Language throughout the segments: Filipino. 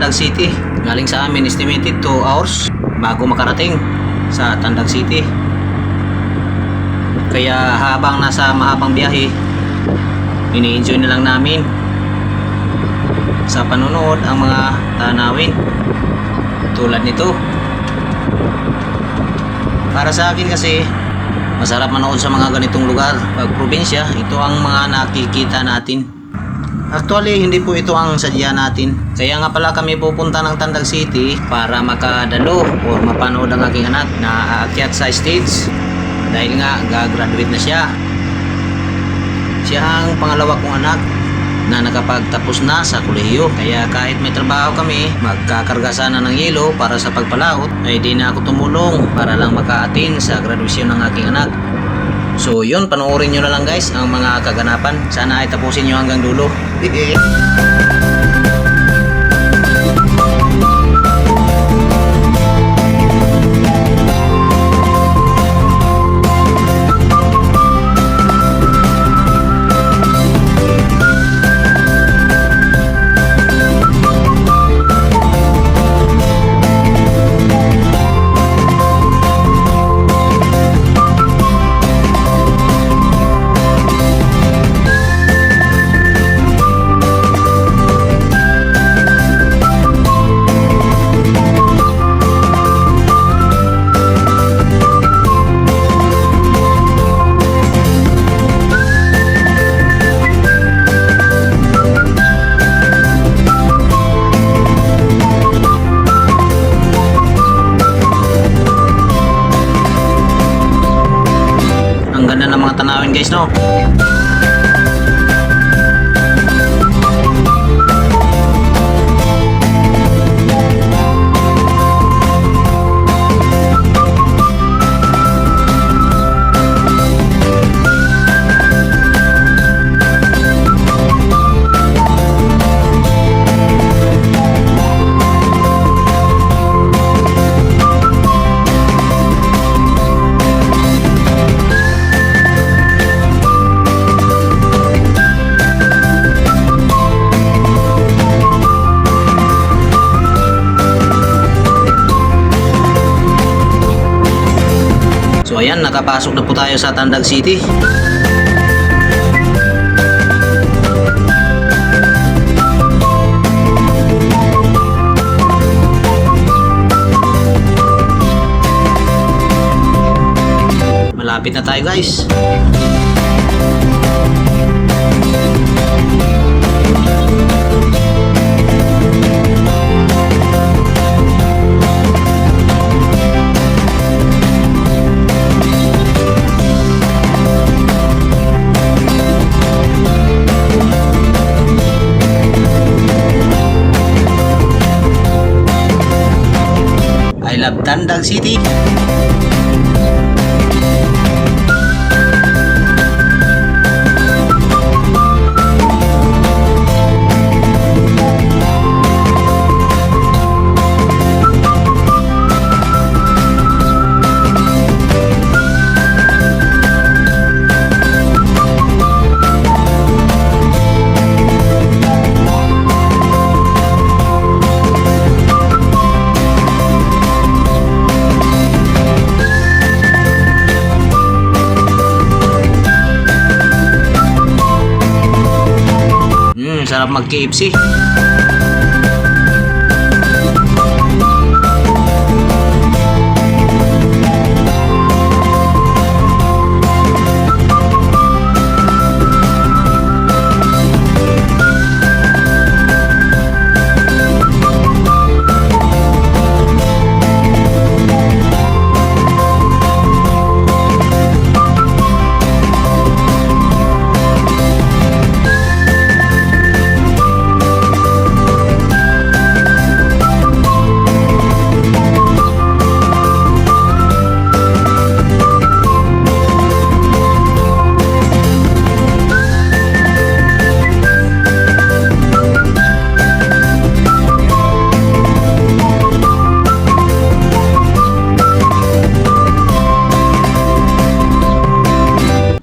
Tandag City. Galing sa amin estimated 2 hours bago makarating sa Tandag City. Kaya habang nasa mahabang biyahe, ini-enjoy na lang namin sa panonood ang mga tanawin tulad nito. Para sa akin kasi masarap manood sa mga ganitong lugar. Pag probinsya, ito ang mga nakikita natin. Actually, hindi po ito ang sadya natin. Kaya nga pala kami pupunta ng Tandag City para makadalo o mapanood ang aking anak na aakyat sa stage. Dahil nga, gagraduate na siya. Siya ang pangalawa kong anak na nakapagtapos na sa kolehiyo. Kaya kahit may trabaho kami, magkakarga sana ng yelo para sa pagpalaot, ay di na ako tumulong para lang maka-attend sa graduation ng aking anak. So yun, panoorin nyo na lang guys ang mga kaganapan. Sana ay tapusin nyo hanggang dulo. Ang ganda ng mga tanawin guys, no? So ayan, nakapasok na po tayo sa Tandag City. Malapit na tayo guys. I love Tandag City. Sarap mag-KFC.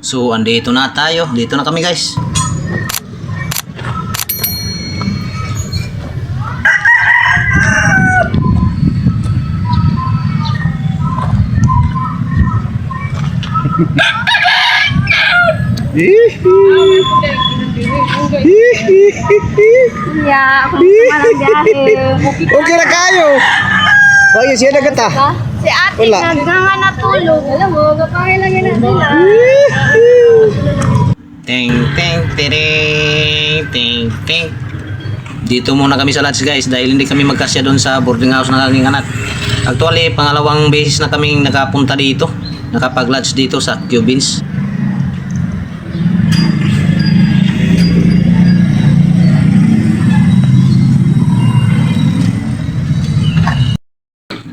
So andito na tayo, dito na kami guys. Ya, ako naman ang biyahe. Okay na kayo. Bayo siya nagata. Si ate Wala. nga natulog. Alam mo, kapangilan niya na sila. Ting, ting, tiring, ting, ting. Dito muna kami sa lodge guys dahil hindi kami magkasya doon sa boarding house ng aking anak. Actually, pangalawang beses na kaming nakapunta dito. Nakapag-lodge dito sa Cubins.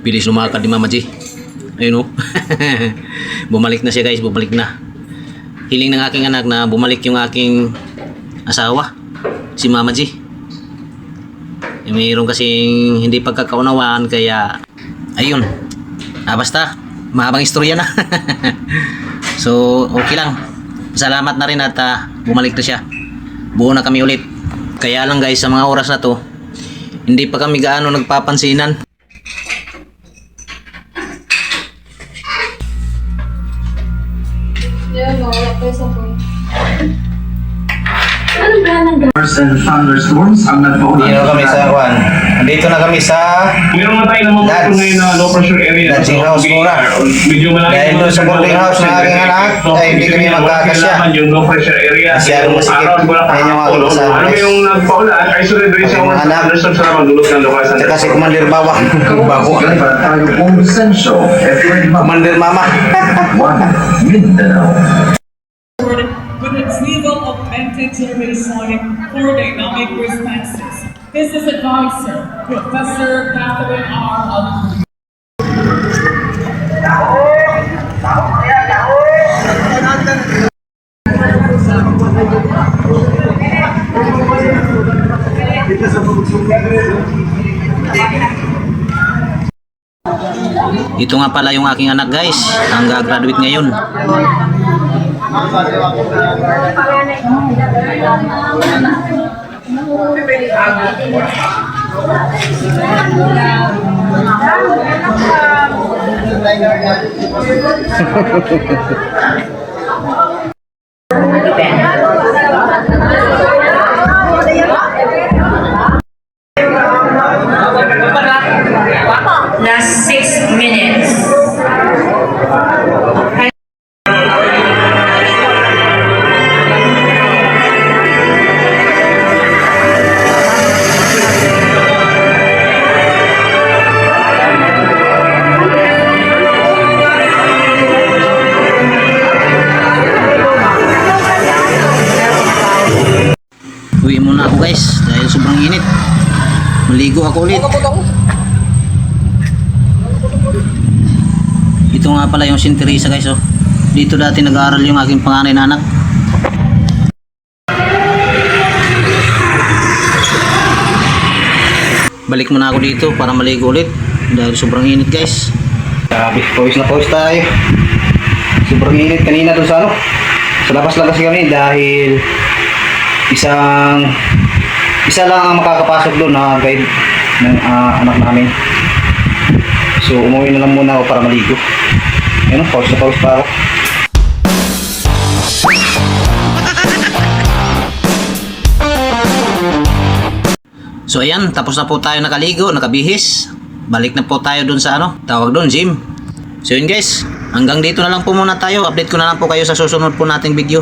Bilis lumakad ni Mama G. Ayun o. Bumalik na siya guys, bumalik na. Hiling ng aking anak na bumalik yung aking asawa, si Mama G. Mayroon kasing hindi pagkakaunawaan kaya ayun. Basta mahabang istorya na. So okay lang. Salamat na rin at bumalik na siya. Buo na kami ulit. Kaya lang guys sa mga oras na to hindi pa kami gaano nagpapansinan. And thunderstorms ang nagpauna. Dito kami sa Juan. Dito na kami sa Meron na tayo na mga That's- ngayon na low pressure area. Dancing house muna. Medyo malayo. Dahil doon sa boarding house ng aking anak, ay hindi kami magkakasya. Yung low pressure area. Masyadong masikip. Araw, wala Ayun yung aking kakatulog. kasama, Ano guys. yung nagpaulan? Isolated rin siya Ang mga anak. thunderstorms na magdulot ng lukasan. Tsaka si Commander Bawang. Bago. Commander Mama. With retrieval of anti-terrorisonic for dynamic responses. This is advisor, Professor Catherine R. Alcantara. Ito nga pala yung aking anak guys. Ang gagraduate ngayon. Last 6 minutes. Uwi muna ako guys dahil sobrang init. Maligo ako ulit. Ito nga pala yung St. Teresa guys oh. Dito dati nag-aaral yung aking panganay na anak. Balik muna ako dito para maligo ulit dahil sobrang init guys. Grabe, pawis na pawis tayo. Sobrang init kanina doon sa ano. Sa labas lang kasi kami dahil isa lang ang makakapasok doon na guide ng anak namin. So umuwi na lang muna ako para maligo. Ayun, pause na pause pa ako. So ayan, tapos na po tayo nakaligo, nakabihis. Balik na po tayo dun sa ano, tawag dun, gym. So yun guys, hanggang dito na lang po muna tayo. Update ko na lang po kayo sa susunod po nating video.